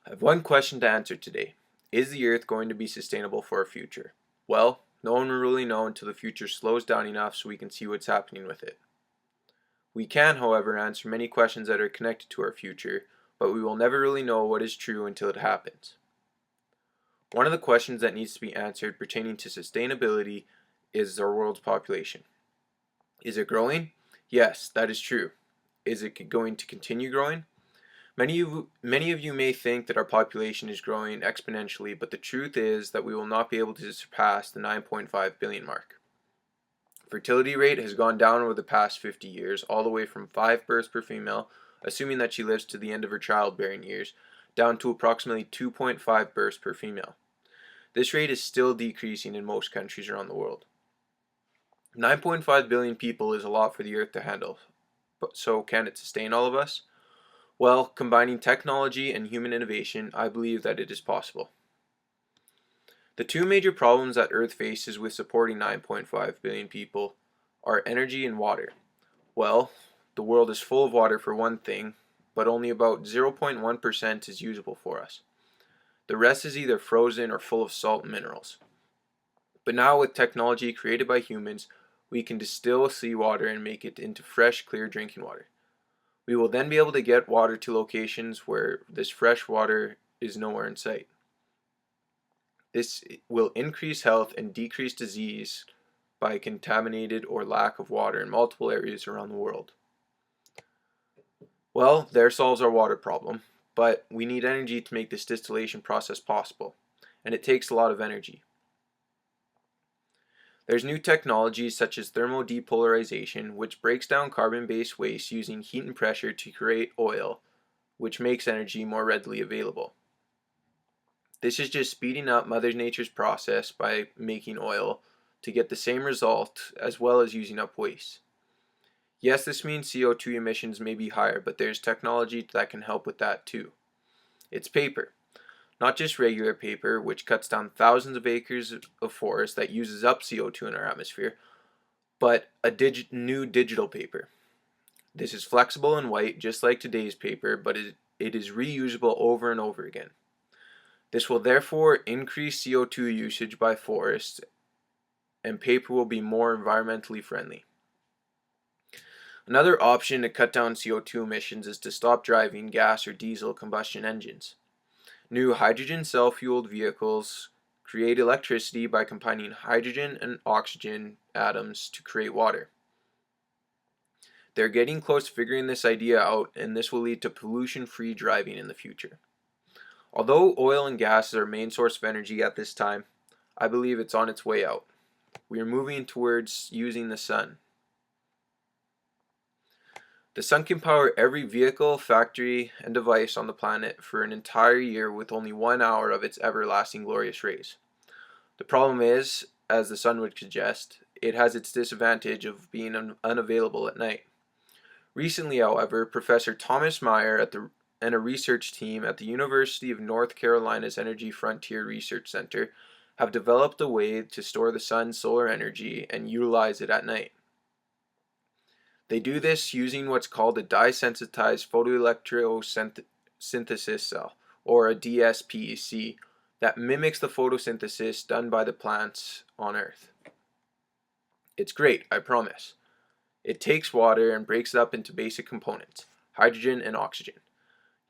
I have one question to answer today. Is the Earth going to be sustainable for our future? Well, no one will really know until the future slows down enough so we can see what's happening with it. We can, however, answer many questions that are connected to our future, but we will never really know what is true until it happens. One of the questions that needs to be answered pertaining to sustainability is our world's population. Is it growing? Yes, that is true. Is it going to continue growing? Many of you may think that our population is growing exponentially, but the truth is that we will not be able to surpass the 9.5 billion mark. Fertility rate has gone down over the past 50 years, all the way from 5 births per female, assuming that she lives to the end of her childbearing years, down to approximately 2.5 births per female. This rate is still decreasing in most countries around the world. 9.5 billion people is a lot for the Earth to handle, but so can it sustain all of us? Well, combining technology and human innovation, I believe that it is possible. The two major problems that Earth faces with supporting 9.5 billion people are energy and water. Well, the world is full of water for one thing, but only about 0.1% is usable for us. The rest is either frozen or full of salt and minerals. But now with technology created by humans, we can distill seawater and make it into fresh, clear drinking water. We will then be able to get water to locations where this fresh water is nowhere in sight. This will increase health and decrease disease by contaminated or lack of water in multiple areas around the world. Well, there solves our water problem, but we need energy to make this distillation process possible, and it takes a lot of energy. There's new technologies such as thermodepolarization, which breaks down carbon-based waste using heat and pressure to create oil, which makes energy more readily available. This is just speeding up Mother Nature's process by making oil to get the same result as well as using up waste. Yes, this means CO2 emissions may be higher, but there's technology that can help with that too. It's paper. Not just regular paper, which cuts down thousands of acres of forest that uses up CO2 in our atmosphere, but a new digital paper. This is flexible and white, just like today's paper, but it is reusable over and over again. This will therefore increase CO2 usage by forests, and paper will be more environmentally friendly. Another option to cut down CO2 emissions is to stop driving gas or diesel combustion engines. New hydrogen cell-fueled vehicles create electricity by combining hydrogen and oxygen atoms to create water. They're getting close to figuring this idea out, and this will lead to pollution-free driving in the future. Although oil and gas is our main source of energy at this time, I believe it's on its way out. We are moving towards using the sun. The sun can power every vehicle, factory, and device on the planet for an entire year with only 1 hour of its everlasting glorious rays. The problem is, as the sun would suggest, it has its disadvantage of being unavailable at night. Recently, however, Professor Thomas Meyer and a research team at the University of North Carolina's Energy Frontier Research Center have developed a way to store the sun's solar energy and utilize it at night. They do this using what's called a dye-sensitized photoelectrosynthesis cell, or a DSPC, that mimics the photosynthesis done by the plants on Earth. It's great, I promise. It takes water and breaks it up into basic components, hydrogen and oxygen,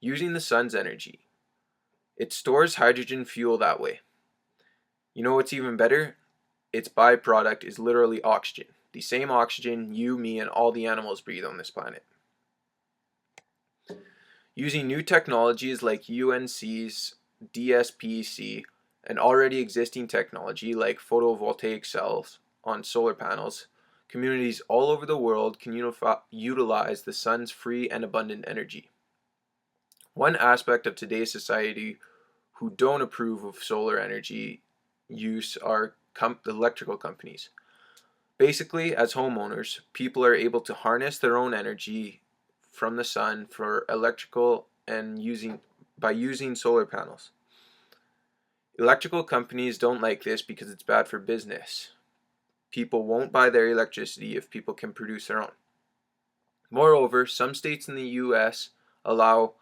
using the sun's energy. It stores hydrogen fuel that way. You know what's even better? Its byproduct is literally oxygen. The same oxygen you, me, and all the animals breathe on this planet. Using new technologies like UNC's DSPC and already existing technology like photovoltaic cells on solar panels, communities all over the world can utilize the sun's free and abundant energy. One aspect of today's society who don't approve of solar energy use are electrical companies. Basically, as homeowners, people are able to harness their own energy from the sun for electrical and by using solar panels. Electrical companies don't like this because it's bad for business. People won't buy their electricity if people can produce their own. Moreover, some states in the US allow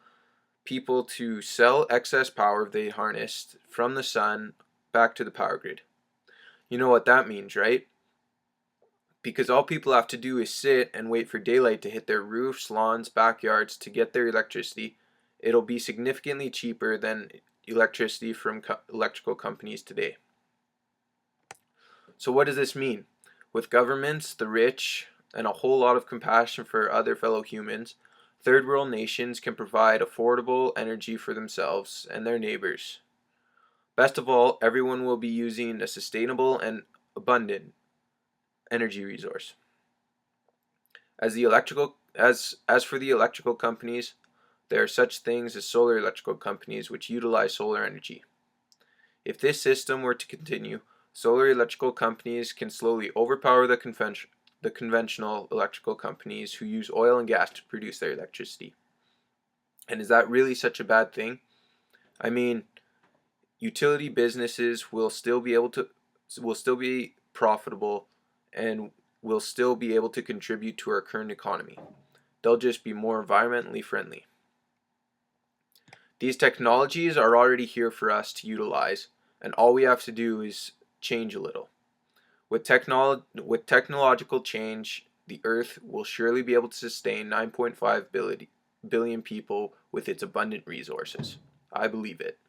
people to sell excess power they harnessed from the sun back to the power grid. You know what that means, right? Because all people have to do is sit and wait for daylight to hit their roofs, lawns, backyards to get their electricity. It'll be significantly cheaper than electricity from electrical companies today. So what does this mean? With governments, the rich, and a whole lot of compassion for other fellow humans, third world nations can provide affordable energy for themselves and their neighbors. Best of all, everyone will be using a sustainable and abundant energy resource. As for the electrical companies, there are such things as solar electrical companies which utilize solar energy. If this system were to continue, solar electrical companies can slowly overpower the conventional electrical companies who use oil and gas to produce their electricity. And is that really such a bad thing? I mean, utility businesses will still be profitable and will still be able to contribute to our current economy. They'll just be more environmentally friendly. These technologies are already here for us to utilize, and all we have to do is change a little. With technological change, the Earth will surely be able to sustain 9.5 billion people with its abundant resources. I believe it.